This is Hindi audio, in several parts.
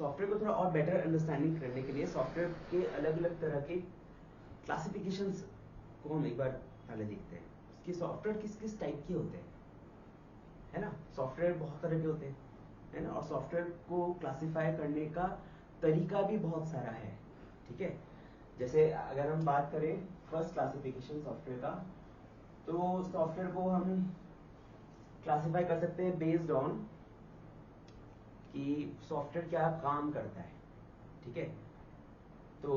सॉफ्टवेयर को थोड़ा और बेटर अंडरस्टैंडिंग करने के लिए सॉफ्टवेयर के अलग अलग तरह के क्लासिफिकेशंस को हम एक बार पहले देखते हैं कि सॉफ्टवेयर किस किस टाइप के होते हैं, है ना। सॉफ्टवेयर बहुत तरह के होते हैं, है ना, और सॉफ्टवेयर को क्लासिफाई करने का तरीका भी बहुत सारा है, ठीक है। जैसे अगर हम बात करें फर्स्ट क्लासिफिकेशन सॉफ्टवेयर का, तो सॉफ्टवेयर को हम क्लासिफाई कर सकते हैं बेस्ड ऑन कि सॉफ्टवेयर क्या काम करता है, ठीक है। तो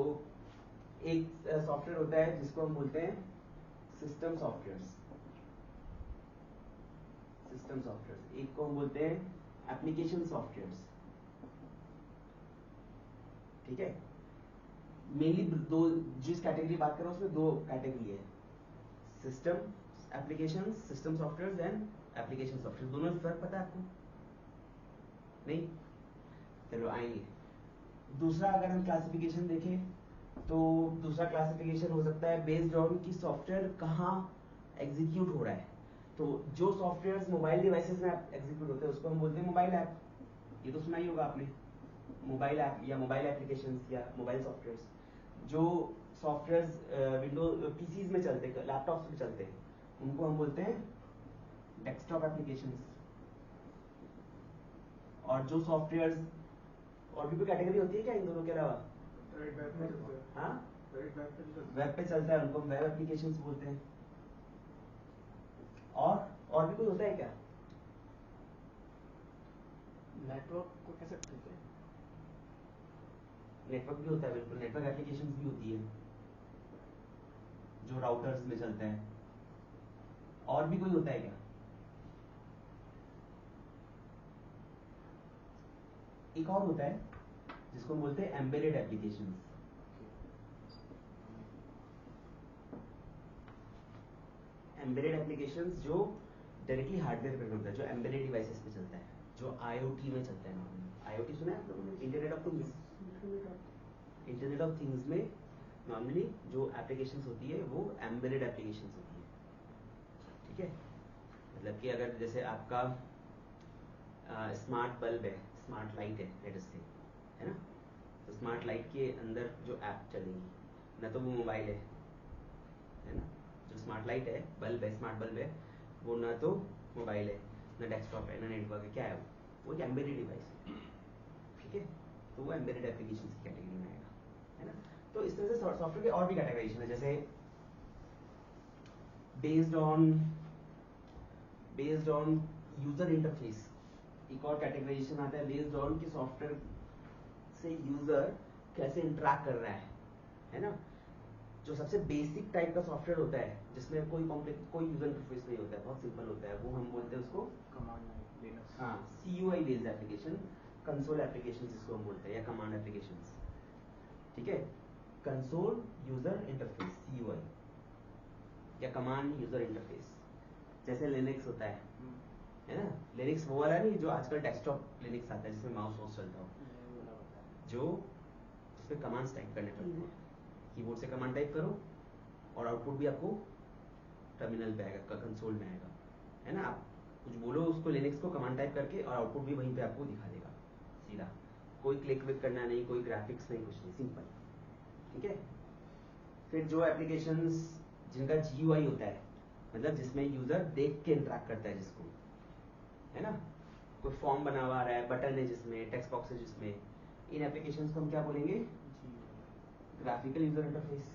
एक सॉफ्टवेयर होता है जिसको हम बोलते हैं सिस्टम सॉफ्टवेयर्स, एक को हम बोलते हैं एप्लीकेशन सॉफ्टवेयर्स, ठीक है। मेनली दो, जिस कैटेगरी बात कर रहा हूं उसमें दो कैटेगरी है, system application, system softwares and application software. दोनों में फर्क पता है आपको? नहीं? चलो आएंगे। दूसरा अगर हम क्लासिफिकेशन देखें तो दूसरा क्लासिफिकेशन हो सकता है बेस्ड ऑन कि सॉफ्टवेयर कहाँ एग्जीक्यूट हो रहा है। तो जो सॉफ्टवेयर मोबाइल डिवाइसेस में एग्जीक्यूट होते हैं उसको हम बोलते हैं मोबाइल ऐप। ये तो सुना ही होगा आपने, मोबाइल ऐप या मोबाइल एप्लीकेशंस या मोबाइल सॉफ्टवेयर्स। जो सॉफ्टवेयर्स विंडो पीसीज में चलते हैं, लैपटॉप्स में चलते हैं, उनको हम बोलते हैं डेस्कटॉप एप्लीकेशंस। और जो सॉफ्टवेयर्स, और भी कोई कैटेगरी होती है क्या इन दोनों के अलावा? हाँ, वेब पे चलता है उनको वेब एप्लीकेशंस बोलते हैं। और भी कोई होता है क्या? नेटवर्क को कह सकते हैं, नेटवर्क भी होता है, बिल्कुल। नेटवर्क एप्लीकेशंस भी होती है जो राउटर्स में चलते हैं। और भी कोई होता है क्या? एक और होता है जिसको हम बोलते हैं एम्बेडेड एप्लीकेशंस। एम्बेडेड एप्लीकेशंस जो डायरेक्टली हार्डवेयर पे होता है, जो एम्बेडेड डिवाइसेस पे चलता है, जो आईओटी में चलता है। नॉर्मली आईओटी सुना है आप लोगों ने? Internet of things. Internet of things में नॉर्मली जो एप्लीकेशंस होती है वो एम्बेडेड एप्लीकेशंस होती है, ठीक है। मतलब कि अगर जैसे आपका स्मार्ट बल्ब है, स्मार्ट लाइट है, लेट अस से, है ना। तो स्मार्ट लाइट के अंदर जो ऐप चलेगी, ना तो वो मोबाइल है ना। जो स्मार्ट लाइट है, बल्ब है, स्मार्ट बल्ब है, वो ना तो मोबाइल है, ना डेस्कटॉप है, ना नेटवर्क है। क्या है वो एक एम्बेडेड डिवाइस है, ठीक है। तो वो एम्बेडेड एप्लीकेशन की कैटेगरी में आएगा, है ना। तो इस तरह से सॉफ्टवेयर के और भी कैटेगराइजेशन है, जैसे बेस्ड ऑन यूजर इंटरफेस। एक और कैटेगराइजेशन आता है बेस्ड ऑन कि सॉफ्टवेयर से यूजर कैसे इंटरेक्ट कर रहा है ना। जो सबसे बेसिक टाइप का सॉफ्टवेयर होता है जिसमें कोई यूजर इंटरफेस नहीं होता है, बहुत सिंपल होता है, वो हम बोलते हैं उसको कमांड लिनक्स। हाँ, CUI based application, console application जिसको हम बोलते हैं, या कमांड एप्लीकेशंस, ठीक है। कंसोल यूजर इंटरफेस, CUI, या कमांड यूजर इंटरफेस। जैसे लिनक्स होता है ना। लिनक्स वो वाला नहीं जो आजकल डेस्कटॉप लिनक्स आता है जिसमें माउस चलता हो, जो जिसमें कमांड्स टाइप करने पड़ते हैं। कीबोर्ड से कमांड टाइप करो और आउटपुट भी आपको टर्मिनल पे आएगा, कंसोल में आएगा, है ना। आप कुछ बोलो उसको, लिनक्स को कमांड टाइप करके, और आउटपुट भी वहीं पे आपको दिखा देगा सीधा। कोई क्लिक विक करना नहीं, कोई ग्राफिक्स नहीं, कुछ नहीं, सिंपल, ठीक है। फिर जो एप्लीकेशंस जिनका GUI होता है, मतलब जिसमें यूजर देख के इंटरेक्ट करता है, जिसको, है ना, कोई फॉर्म बना हुआ रहा है, बटन है जिसमें, टेक्स्ट बॉक्स है जिसमें, इन एप्लीकेशंस को हम क्या बोलेंगे? Graphical user interface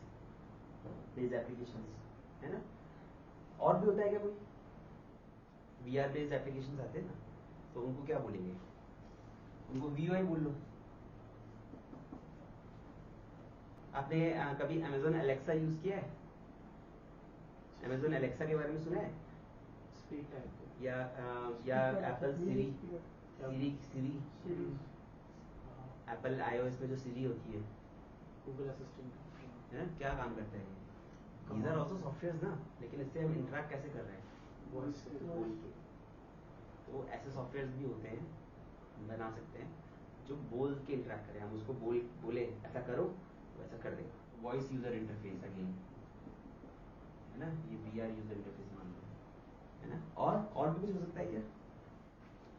based applications, है ना। और भी होता है क्या कोई? VR बेस्ड एप्लीकेशंस आते हैं ना, तो उनको क्या बोलेंगे? उनको VUI बोल लो। आपने कभी Amazon Alexa यूज किया है? Amazon Alexa के बारे में सुना है? स्पीक टाइप या एप्पल सीरी, एप्पल iOS में जो सीरी होती है, गूगल असिस्टेंट है ना, क्या काम करता है? These are also softwares ना, लेकिन इससे हम इंटरेक्ट कैसे कर रहे हैं? वॉइस बोल के। तो ऐसे सॉफ्टवेयर्स भी होते हैं, बना सकते हैं, जो बोल के इंटरेक्ट करें। हम उसको बोले ऐसा करो तो ऐसा कर देगा। वॉइस यूजर इंटरफेस अगेन, है ना, ये VR यूजर इंटरफेस मान लो, है ना। और भी कुछ हो सकता है क्या?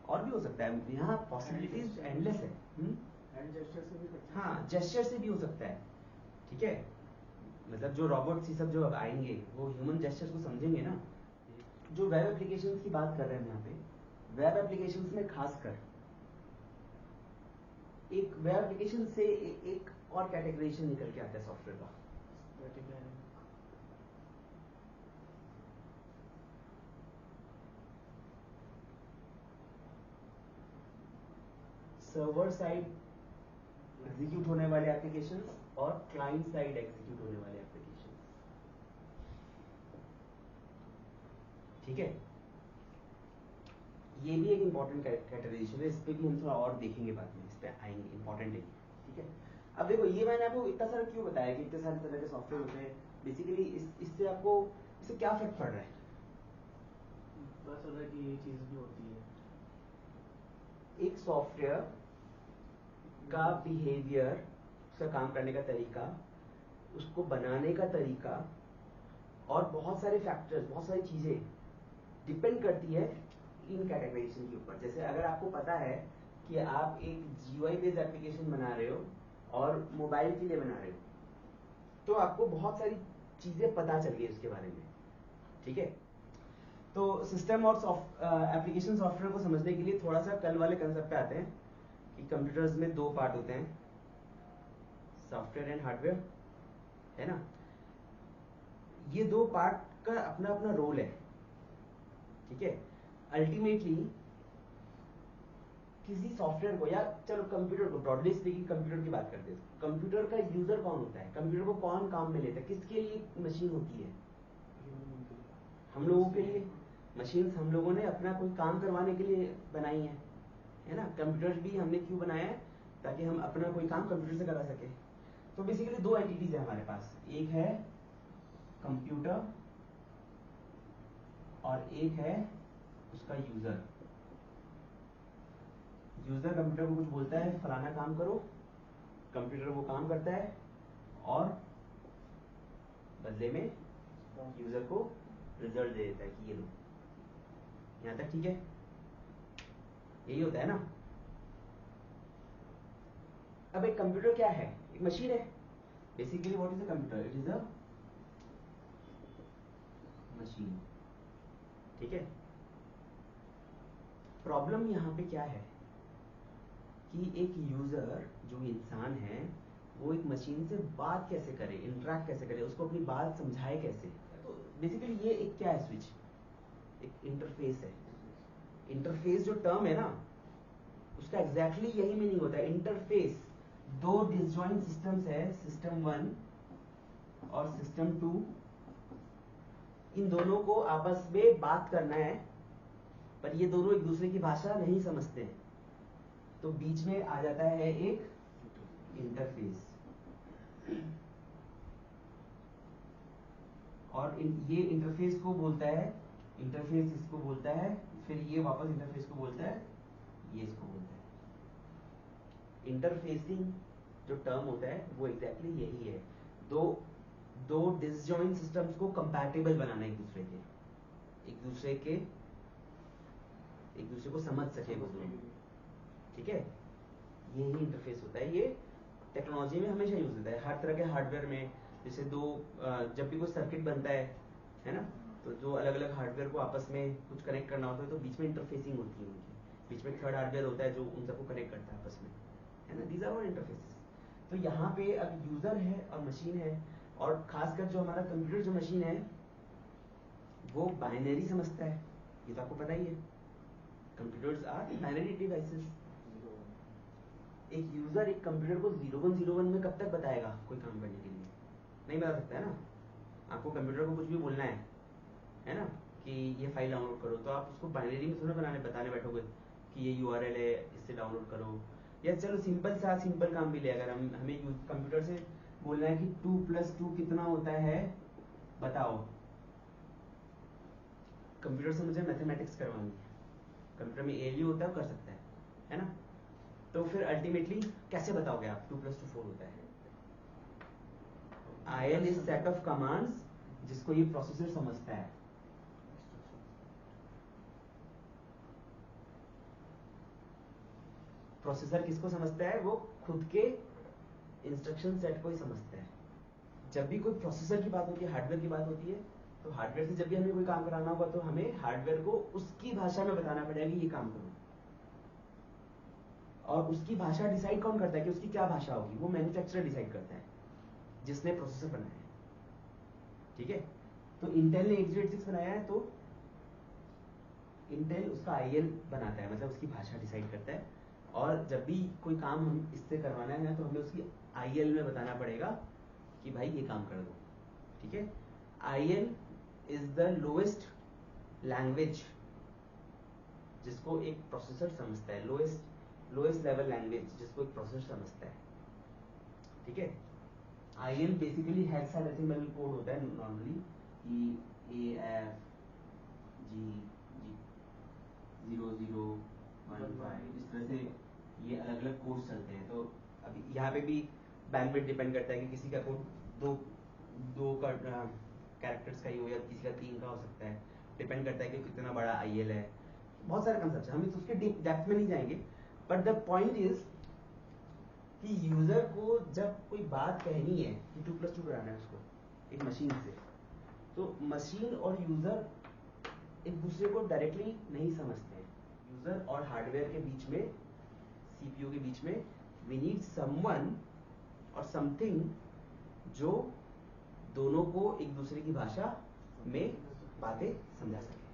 और भी हो सकता है, यहाँ पॉसिबिलिटीज एंडलेस है। हैंड जेस्चर से भी करते हैं? हाँ, जेस्चर से भी हो सकता है, ठीक है। मतलब जो रोबोट्स ये सब जो अब आएंगे वो ह्यूमन जेस्चर्स को समझेंगे ना। जो वेब एप्लीकेशंस की बात कर रहे हैं यहाँ पे, वेब एप्लीकेशंस में खासकर एक वेब एप्लीकेशन से एक और कैटेगराइजेशन निकल के आता है सॉफ्टवेयर का। Static dynamic. Server side execute होने वाले एप्लीकेशंस और क्लाइंट साइड एग्जीक्यूट होने वाले एप्लीकेशंस, ठीक है। ये भी एक इंपॉर्टेंट कैटेगराइजेशन है, इस पे भी हम थोड़ा और देखेंगे बाद में, इस पे आएंगे, इंपॉर्टेंट है, ठीक है। अब देखो ये मैंने आपको इतना सारा क्यों बताया कि इतने सारे तरह के सॉफ्टवेयर होते हैं। बेसिकली इससे आपको इससे क्या फर्क पड़ रहा है? पता चल रहा है कि ये चीज भी होती है। एक सॉफ्टवेयर का बिहेवियर, उसका काम करने का तरीका, उसको बनाने का तरीका और बहुत सारे फैक्टर्स, बहुत सारी चीजें डिपेंड करती है इन कैटेगराइजेशन के ऊपर। जैसे अगर आपको पता है कि आप एक GUI बेस्ड एप्लीकेशन बना रहे हो और मोबाइल के लिए बना रहे हो, तो आपको बहुत सारी चीजें पता चल गई उसके बारे में, ठीक है। तो सिस्टम और एप्लीकेशन सॉफ्टवेयर को समझने के लिए थोड़ा सा कल वाले कंसेप्ट पे आते हैं कि कंप्यूटर्स में दो पार्ट होते हैं, सॉफ्टवेयर एंड हार्डवेयर, है ना। ये दो पार्ट का अपना अपना रोल है, ठीक है। अल्टीमेटली किसी सॉफ्टवेयर को, या चलो कंप्यूटर को, ब्रॉडली स्पीकिंग कंप्यूटर की बात करते हैं, कंप्यूटर का यूजर कौन होता है, कंप्यूटर को कौन काम में लेता है, किसके लिए मशीन होती है? हम लोगों के लिए। मशीन्स हम लोगों ने अपना कोई काम करवाने के लिए बनाई है ना। कंप्यूटर भी हमने क्यों बनाया है? ताकि हम अपना कोई काम कंप्यूटर से करा सके। तो बेसिकली दो एंटिटीज है हमारे पास, एक है कंप्यूटर और एक है उसका यूजर। यूजर कंप्यूटर को कुछ बोलता है फलाना काम करो, कंप्यूटर वो काम करता है और बदले में यूजर को रिजल्ट दे देता है कि ये लो। यहां तक ठीक है? यही होता है ना। अब एक कंप्यूटर क्या है? एक मशीन है। Basically what is a computer? It is a machine, ठीक है। प्रॉब्लम यहां पे क्या है कि एक यूजर जो इंसान है वो एक मशीन से बात कैसे करे, इंटरेक्ट कैसे करे, उसको अपनी बात समझाए कैसे। तो बेसिकली ये एक क्या है? स्विच, एक इंटरफेस है। इंटरफेस जो टर्म है ना, उसका एग्जैक्टली यही मीनिंग होता है, इंटरफेस। दो डिसजॉइंट सिस्टम्स है, सिस्टम 1 और सिस्टम 2। इन दोनों को आपस में बात करना है, पर ये दोनों एक दूसरे की भाषा नहीं समझते हैं, तो बीच में आ जाता है एक इंटरफेस। और ये इंटरफेस को बोलता है, इंटरफेस इसको बोलता है, फिर ये वापस इंटरफेस को बोलता है, ये इसको बोलता है। इंटरफेसिंग जो टर्म होता है वो एग्जैक्टली यही है, दो डिसजॉइंट सिस्टम्स को कंपैटिबल बनाना, एक दूसरे को समझ सके वो दोनों, ठीक है। यही इंटरफेस होता है। ये टेक्नोलॉजी में हमेशा यूज होता है, हर तरह के हार्डवेयर में। जैसे जब भी कोई सर्किट बनता है ना, तो जो अलग अलग हार्डवेयर को आपस में कुछ कनेक्ट करना होता है तो बीच में इंटरफेसिंग होती है उनकी, बीच में थर्ड हार्डवेयर होता है जो उन सबको कनेक्ट करता है आपस में, है ना। These are all interfaces. तो यहाँ पे अब यूजर है और मशीन है, और खासकर जो हमारा कंप्यूटर जो मशीन है वो बाइनरी समझता है, ये तो आपको पता ही है। Computers are binary devices. एक यूजर एक कंप्यूटर को 0101 में कब तक बताएगा कोई काम करने के लिए? नहीं बता सकता है ना। आपको कंप्यूटर को कुछ भी बोलना है ना, कि ये फाइल डाउनलोड करो, तो आप उसको बाइनरी में थोड़ा बताने बैठोगे कि ये URL है, इससे डाउनलोड करो। या चलो सिंपल काम भी ले, अगर हमें कंप्यूटर से बोलना है कि 2+2 कितना होता है बताओ, कंप्यूटर से मुझे मैथमेटिक्स करवानी है, कंप्यूटर में ALU होता है, कर सकता है ना। तो फिर अल्टीमेटली कैसे बताओगे आप 2+2 4 होता है? IL is set of commands जिसको ये प्रोसेसर समझता है। प्रोसेसर किसको समझता है? वो खुद के इंस्ट्रक्शन सेट को ही समझता है। जब भी कोई प्रोसेसर की बात होती है, हार्डवेयर की बात होती है, तो हार्डवेयर से जब भी हमें कोई काम कराना होगा तो हमें हार्डवेयर को उसकी भाषा में बताना पड़ेगा कि ये काम करो। और उसकी भाषा डिसाइड कौन करता है कि उसकी क्या भाषा होगी? वो मैन्युफैक्चरर डिसाइड करता है जिसने प्रोसेसर बनाया है। ठीक है, तो इंटेल ने 8086 बनाया है, तो इंटेल उसका आईएल बनाता है, मतलब उसकी भाषा डिसाइड करता है। और जब भी कोई काम हम इससे करवाना है तो हमें उसकी आईएल में बताना पड़ेगा कि भाई ये काम कर दो। ठीक है, IL is the lowest language जिसको एक प्रोसेसर समझता है, लोएस्ट लेवल लैंग्वेज जिसको एक प्रोसेसर समझता है। ठीक है, आईएल बेसिकली हेक्साडेसिमल कोड होता है normally, E A F G 0015, इस तरह से ये अलग अलग कोड्स चलते हैं। तो अभी यहाँ पे भी बैंडविड्थ डिपेंड करता है कि किसी का कोड दो कैरेक्टर्स का ही हो या किसी का 3 का हो सकता है, डिपेंड करता है कि कितना बड़ा आईएल है। बहुत सारे कंसेप्ट हम उसके डेप्थ में नहीं जाएंगे, बट द पॉइंट इज कि यूजर को जब कोई बात कहनी है कि 2+2 कराना है उसको एक मशीन से, तो मशीन और यूजर एक दूसरे को डायरेक्टली नहीं समझते हैं। यूजर और हार्डवेयर के बीच में, सीपीयू के बीच में, वी नीड समवन और समथिंग जो दोनों को एक दूसरे की भाषा में बातें समझा सके।